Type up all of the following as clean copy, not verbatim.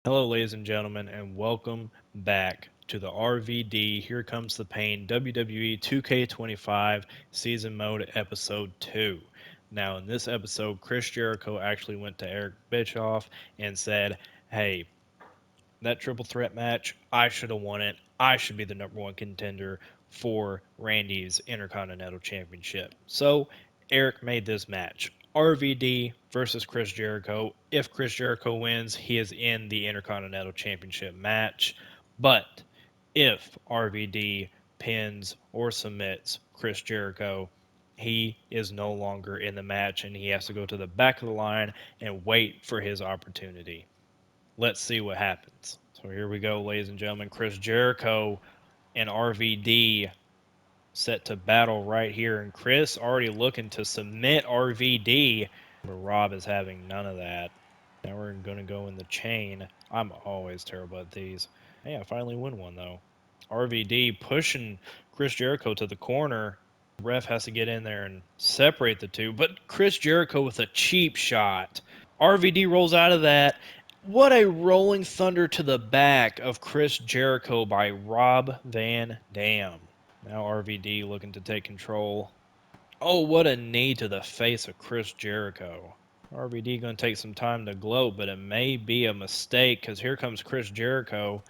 Hello, ladies and gentlemen, and welcome back to the RVD Here Comes the Pain WWE 2K25 Season Mode Episode 2. Now, in this episode, Chris Jericho actually went to Eric Bischoff and said, "Hey, that triple threat match, I should have won it. I should be the number one contender for Randy's Intercontinental Championship." So, Eric made this match. RVD versus Chris Jericho. If Chris Jericho wins, he is in the Intercontinental Championship match. But if RVD pins or submits Chris Jericho, he is no longer in the match and he has to go to the back of the line and wait for his opportunity. Let's see what happens. So here we go, ladies and gentlemen. Chris Jericho and RVD set to battle right here. And Chris already looking to submit RVD, but Rob is having none of that. Now we're going to go in the chain. I'm always terrible at these. Hey, I finally win one, though. RVD pushing Chris Jericho to the corner. Ref has to get in there and separate the two. But Chris Jericho with a cheap shot. RVD rolls out of that. What a rolling thunder to the back of Chris Jericho by Rob Van Dam. Now RVD looking to take control. Oh, what a knee to the face of Chris Jericho. RVD going to take some time to gloat, but it may be a mistake because here comes Chris Jericho.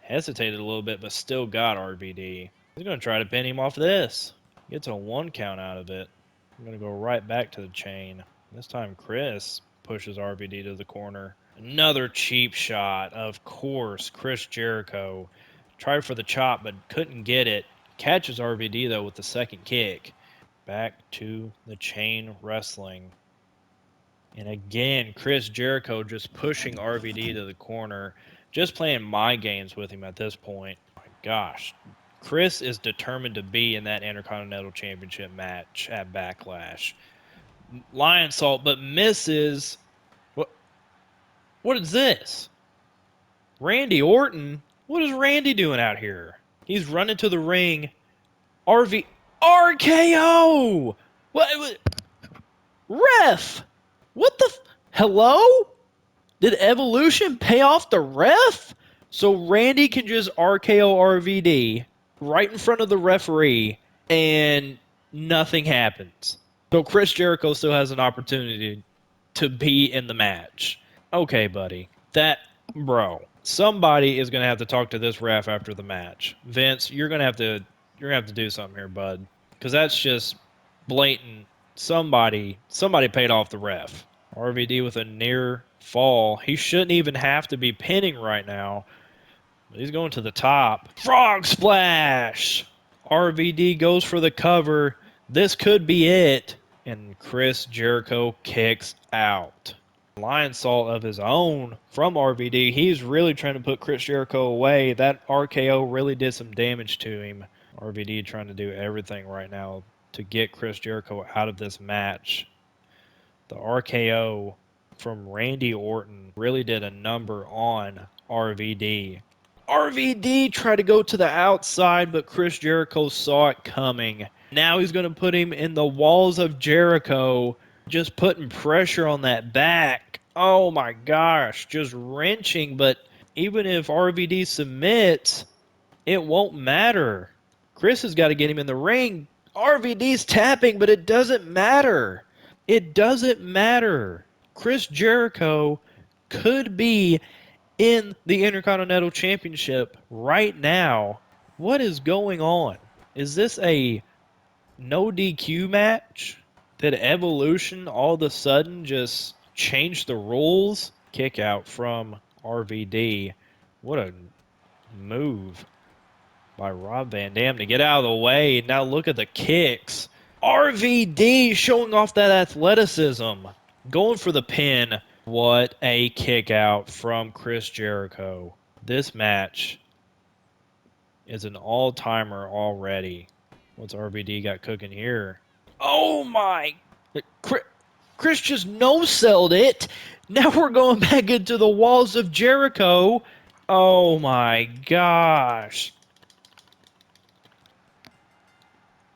Hesitated a little bit, but still got RVD. He's going to try to pin him off this. Gets a 1 count out of it. I'm going to go right back to the chain. This time Chris pushes RVD to the corner. Another cheap shot. Of course, Chris Jericho tried for the chop, but couldn't get it. Catches RVD, though, with the second kick. Back to the chain wrestling. And again, Chris Jericho just pushing RVD to the corner. Just playing my games with him at this point. Oh my gosh. Chris is determined to be in that Intercontinental Championship match at Backlash. Lion Salt, but misses. What is this? Randy Orton? What is Randy doing out here? He's running to the ring. RKO! What? Ref! What the? Hello? Did Evolution pay off the ref? So Randy can just RKO RVD right in front of the referee and nothing happens. So Chris Jericho still has an opportunity to be in the match. Okay, buddy. Somebody is gonna have to talk to this ref after the match. Vince, you're gonna have to do something here, bud. Because that's just blatant. Somebody paid off the ref. RVD with a near fall. He shouldn't even have to be pinning right now. But he's going to the top. Frog splash! RVD goes for the cover. This could be it. And Chris Jericho kicks out. Lion Salt of his own from RVD. He's really trying to put Chris Jericho away. That RKO really did some damage to him. RVD trying to do everything right now to get Chris Jericho out of this match. The RKO from Randy Orton really did a number on RVD. RVD tried to go to the outside, but Chris Jericho saw it coming. Now he's going to put him in the walls of Jericho, just putting pressure on that back. Oh my gosh, just wrenching, but even if RVD submits, it won't matter. Chris has got to get him in the ring. RVD's tapping, but it doesn't matter. It doesn't matter. Chris Jericho could be in the Intercontinental Championship right now. What is going on? Is this a no DQ match? Did Evolution all of a sudden just change the rules? Kick out from RVD. What a move by Rob Van Dam to get out of the way. Now look at the kicks. RVD showing off that athleticism. Going for the pin. What a kick out from Chris Jericho. This match is an all-timer already. What's RVD got cooking here? Oh my! Chris just no-selled it. Now we're going back into the walls of Jericho. Oh my gosh.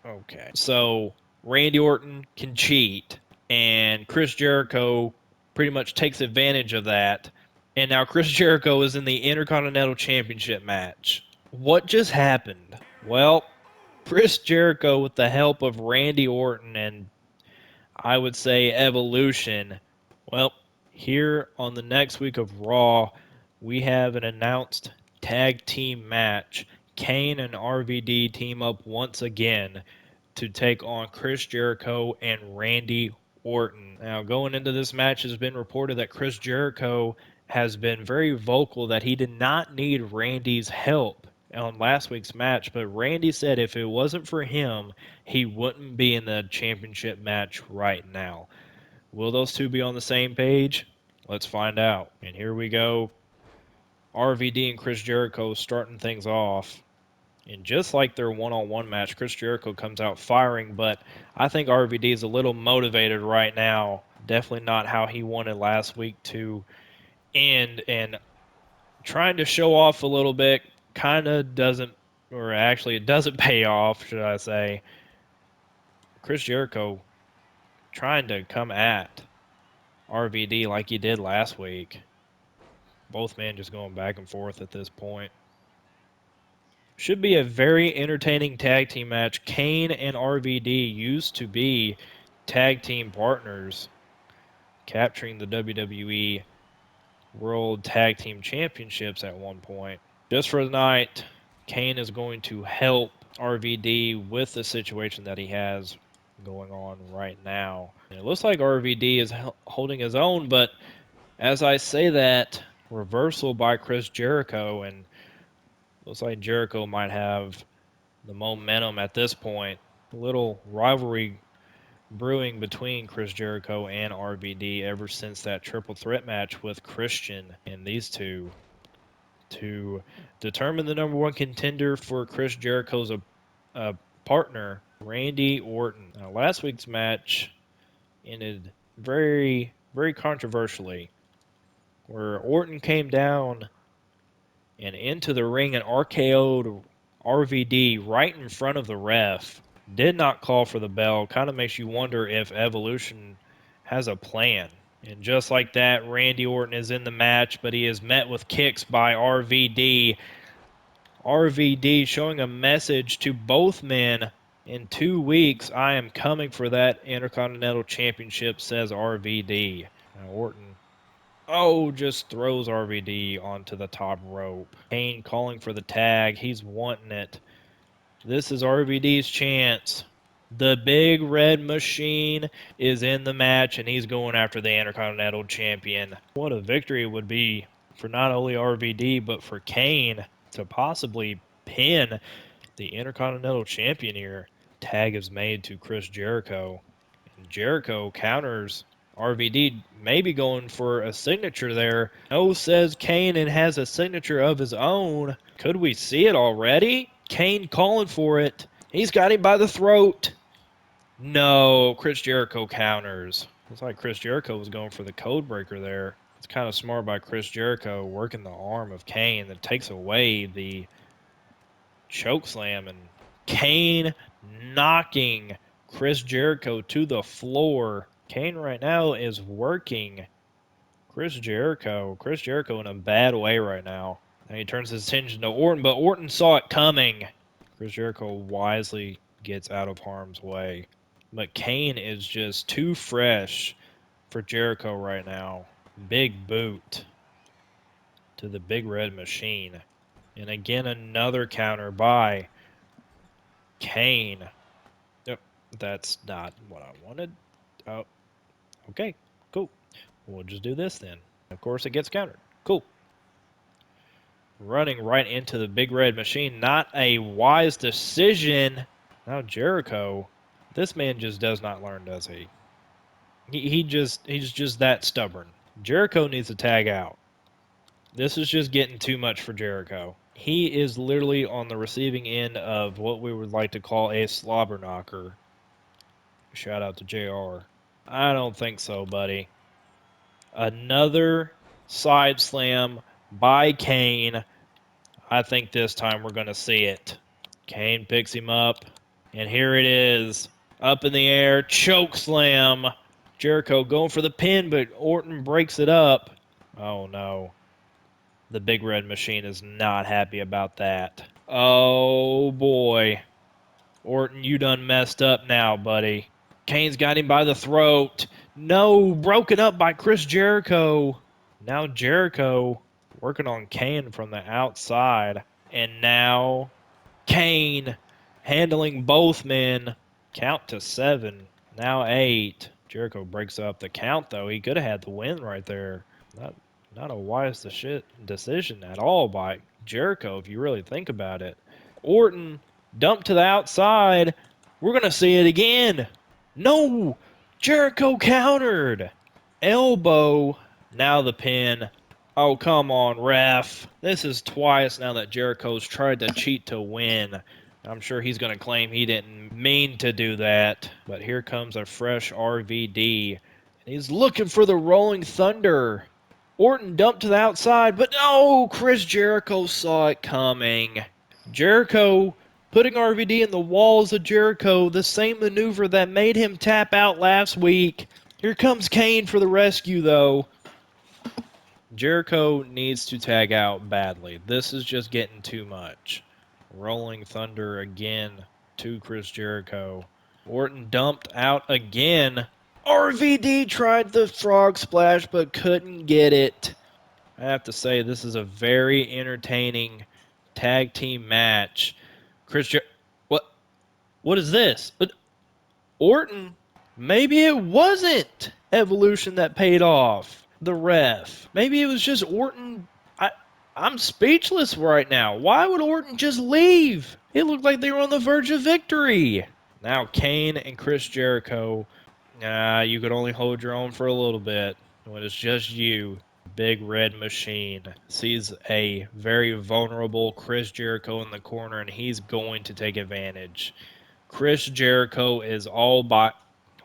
Okay. So Randy Orton can cheat, and Chris Jericho pretty much takes advantage of that And now Chris Jericho is in the Intercontinental Championship match. What just happened? Well, Chris Jericho, with the help of Randy Orton and I would say Evolution, well, here on the next week of Raw, we have an announced tag team match. Kane and RVD team up once again to take on Chris Jericho and Randy Orton. Now, going into this match, it has been reported that Chris Jericho has been very vocal that he did not need Randy's help on last week's match, but Randy said if it wasn't for him, he wouldn't be in the championship match right now. Will those two be on the same page? Let's find out. And here we go. RVD and Chris Jericho starting things off. And just like their one-on-one match, Chris Jericho comes out firing, but I think RVD is a little motivated right now. Definitely not how he wanted last week to end, and trying to show off a little bit kind of doesn't, or actually it doesn't pay off, should I say. Chris Jericho trying to come at RVD like he did last week. Both men just going back and forth at this point. Should be a very entertaining tag team match. Kane and RVD used to be tag team partners, capturing the WWE World Tag Team Championships at one point. Just for the night, Kane is going to help RVD with the situation that he has going on right now. And it looks like RVD is holding his own, but as I say that, reversal by Chris Jericho, and looks like Jericho might have the momentum at this point. A little rivalry brewing between Chris Jericho and RVD ever since that triple threat match with Christian and these two to determine the number one contender for Chris Jericho's partner, Randy Orton. Now, last week's match ended very, very controversially, where Orton came down and into the ring and RKO'd RVD right in front of the ref. Did not call for the bell. Kind of makes you wonder if Evolution has a plan. And just like that, Randy Orton is in the match, but he is met with kicks by RVD. RVD showing a message to both men. In 2 weeks, I am coming for that Intercontinental Championship, says RVD. Now Orton, just throws RVD onto the top rope. Kane calling for the tag. He's wanting it. This is RVD's chance. The big red machine is in the match, and he's going after the Intercontinental Champion. What a victory it would be for not only RVD, but for Kane to possibly pin the Intercontinental Champion here. Tag is made to Chris Jericho. And Jericho counters RVD, maybe going for a signature there. No, says Kane, and has a signature of his own. Could we see it already? Kane calling for it. He's got him by the throat. No, Chris Jericho counters. Looks like Chris Jericho was going for the code breaker there. It's kind of smart by Chris Jericho working the arm of Kane that takes away the choke slam, and Kane knocking Chris Jericho to the floor. Kane right now is working Chris Jericho. Chris Jericho in a bad way right now. And he turns his attention to Orton, but Orton saw it coming. Chris Jericho wisely gets out of harm's way. But Kane is just too fresh for Jericho right now. Big boot to the big red machine. And again, another counter by Kane. Yep, that's not what I wanted. Oh, okay, cool. We'll just do this then. Of course, it gets countered. Cool. Running right into the big red machine. Not a wise decision. Now Jericho, this man just does not learn, does he? He's just that stubborn. Jericho needs to tag out. This is just getting too much for Jericho. He is literally on the receiving end of what we would like to call a slobber knocker. Shout out to JR. I don't think so, buddy. Another side slam by Kane. I think this time we're going to see it. Kane picks him up, and here it is. Up in the air, choke slam. Jericho going for the pin, but Orton breaks it up. Oh, no. The Big Red Machine is not happy about that. Oh boy. Orton, you done messed up now, buddy. Kane's got him by the throat. No, broken up by Chris Jericho. Now Jericho working on Kane from the outside. And now Kane handling both men. Count to 7. Now 8. Jericho breaks up the count, though. He could have had the win right there. Not, not a wise decision at all by Jericho, if you really think about it. Orton dumped to the outside. We're going to see it again. No! Jericho countered. Elbow. Now the pin. Oh, come on, ref. This is twice now that Jericho's tried to cheat to win. I'm sure he's going to claim he didn't mean to do that. But here comes a fresh RVD. And he's looking for the Rolling Thunder. Orton dumped to the outside, but no! Chris Jericho saw it coming. Jericho putting RVD in the walls of Jericho, the same maneuver that made him tap out last week. Here comes Kane for the rescue, though. Jericho needs to tag out badly. This is just getting too much. Rolling Thunder again to Chris Jericho. Orton dumped out again. RVD tried the frog splash but couldn't get it. I have to say, this is a very entertaining tag team match. What is this? Orton? Maybe it wasn't Evolution that paid off the ref. Maybe it was just Orton. I'm speechless right now. Why would Orton just leave? It looked like they were on the verge of victory. Now Kane and Chris Jericho. You could only hold your own for a little bit when it's just you. Big Red Machine sees a very vulnerable Chris Jericho in the corner, and he's going to take advantage. Chris Jericho is all by...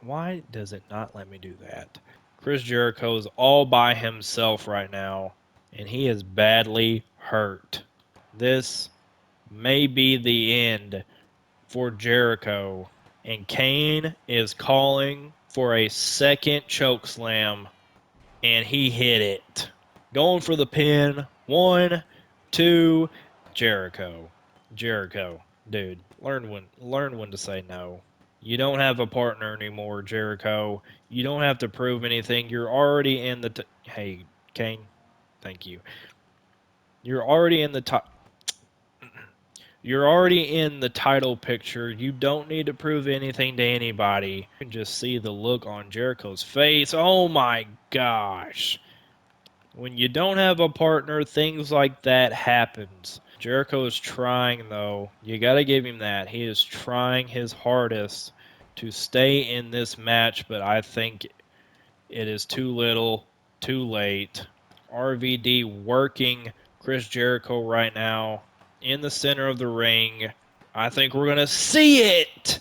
Why does it not let me do that? Chris Jericho is all by himself right now, and he is badly hurt. This may be the end for Jericho, and Kane is calling for a second chokeslam, and he hit it. Going for the pin. 1, 2, Jericho. Dude, learn when to say no. You don't have a partner anymore, Jericho. You don't have to prove anything. You're already in the... Hey, Kane, thank you. You're already in the top... You're already in the title picture. You don't need to prove anything to anybody. You can just see the look on Jericho's face. Oh my gosh. When you don't have a partner, things like that happens. Jericho is trying, though. You got to give him that. He is trying his hardest to stay in this match, but I think it is too little, too late. RVD working Chris Jericho right now in the center of the ring. I think we're going to see it!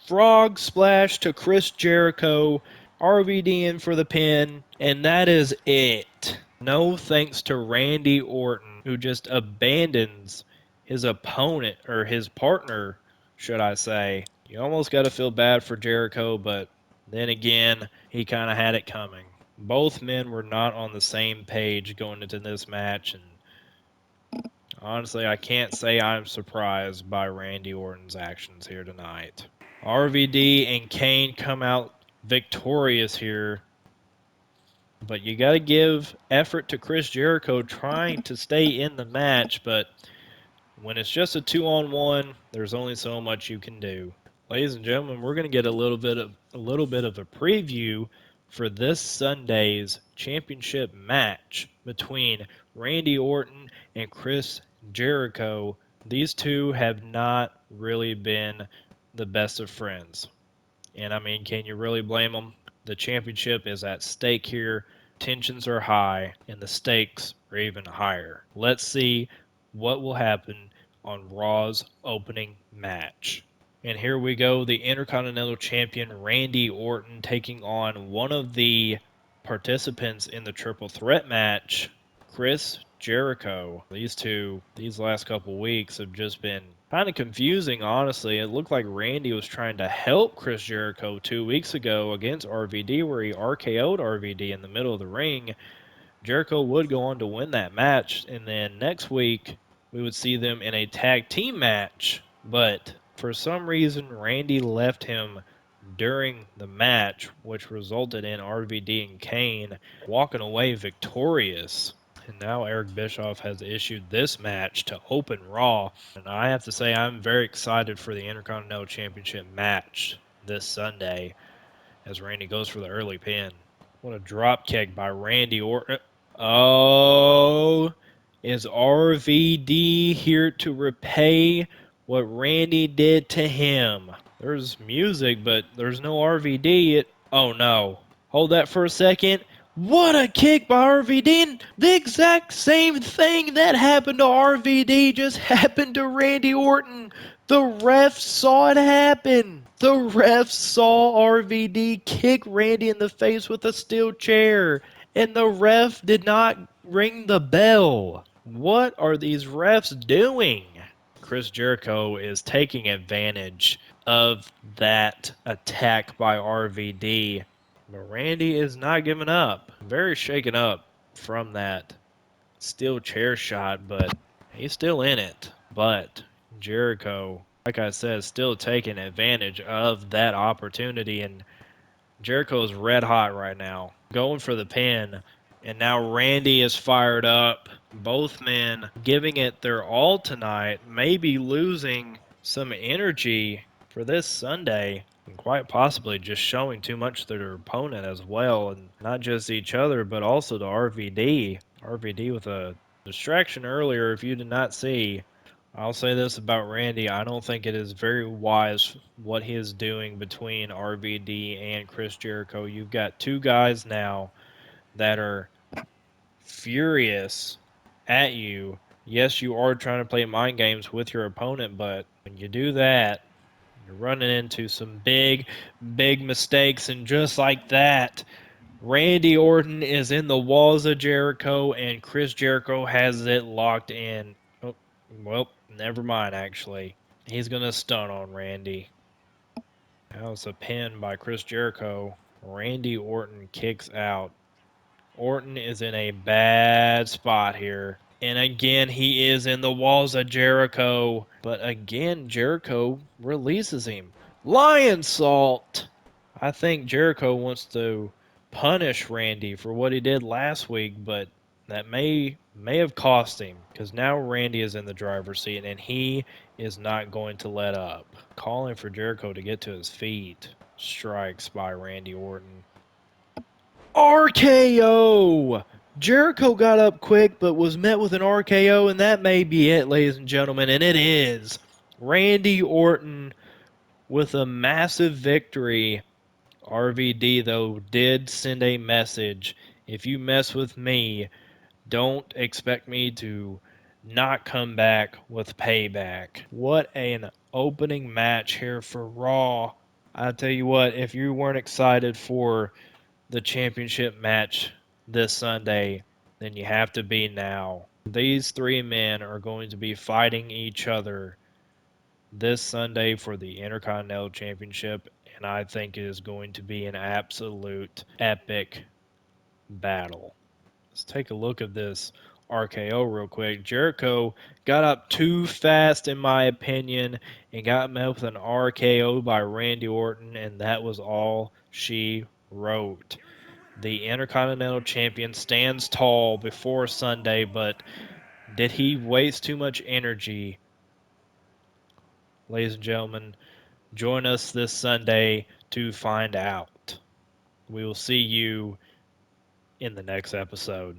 Frog splash to Chris Jericho. RVD in for the pin, and that is it. No thanks to Randy Orton, who just abandons his opponent, or his partner, should I say. You almost got to feel bad for Jericho, but then again, he kind of had it coming. Both men were not on the same page going into this match, and honestly, I can't say I'm surprised by Randy Orton's actions here tonight. RVD and Kane come out victorious here. But you got to give effort to Chris Jericho trying to stay in the match. But when it's just a 2-on-1, there's only so much you can do. Ladies and gentlemen, we're going to get a little bit of a preview for this Sunday's championship match between Randy Orton and Chris Jericho. These two have not really been the best of friends. And I mean, can you really blame them? The championship is at stake here. Tensions are high, and the stakes are even higher. Let's see what will happen on Raw's opening match. And here we go, the Intercontinental Champion Randy Orton taking on one of the participants in the Triple Threat match, Chris Jericho. These last couple weeks have just been kind of confusing, honestly. It looked like Randy was trying to help Chris Jericho 2 weeks ago against RVD, where he RKO'd RVD in the middle of the ring. Jericho would go on to win that match, and then next week we would see them in a tag team match. But for some reason, Randy left him during the match, which resulted in RVD and Kane walking away victorious. And now Eric Bischoff has issued this match to open Raw. And I have to say, I'm very excited for the Intercontinental Championship match this Sunday as Randy goes for the early pin. What a drop kick by Randy Orton. Oh, is RVD here to repay what Randy did to him? There's music, but there's no RVD. Oh no. Hold that for a second. What a kick by RVD! The exact same thing that happened to RVD just happened to Randy Orton. The ref saw it happen. The ref saw RVD kick Randy in the face with a steel chair, and the ref did not ring the bell. What are these refs doing? Chris Jericho is taking advantage of that attack by RVD. But Randy is not giving up. Very shaken up from that steel chair shot, but he's still in it. But Jericho, like I said, still taking advantage of that opportunity, and Jericho's red hot right now, going for the pin. And now Randy is fired up. Both men giving it their all tonight, maybe losing some energy for this Sunday, and quite possibly just showing too much to their opponent as well, and not just each other, but also to RVD. RVD with a distraction earlier, if you did not see. I'll say this about Randy. I don't think it is very wise what he is doing between RVD and Chris Jericho. You've got two guys now that are furious at you. Yes, you are trying to play mind games with your opponent, but when you do that, you're running into some big, big mistakes. And just like that, Randy Orton is in the walls of Jericho, and Chris Jericho has it locked in. Oh, well, never mind, actually. He's going to stun on Randy. That was a pin by Chris Jericho. Randy Orton kicks out. Orton is in a bad spot here. And again, he is in the walls of Jericho. But again, Jericho releases him. Lion Salt! I think Jericho wants to punish Randy for what he did last week, but that may have cost him, because now Randy is in the driver's seat and he is not going to let up. Calling for Jericho to get to his feet. Strikes by Randy Orton. RKO! Jericho got up quick but was met with an RKO, and that may be it, ladies and gentlemen, and it is. Randy Orton with a massive victory. RVD, though, did send a message. If you mess with me, don't expect me to not come back with payback. What an opening match here for Raw. I tell you what, if you weren't excited for the championship match this Sunday, then you have to be now. These three men are going to be fighting each other this Sunday for the Intercontinental Championship, and I think it is going to be an absolute epic battle. Let's take a look at this RKO real quick. Jericho got up too fast, in my opinion, and got met with an RKO by Randy Orton, and that was all she wrote. The Intercontinental Champion stands tall before Sunday, but did he waste too much energy? Ladies and gentlemen, join us this Sunday to find out. We will see you in the next episode.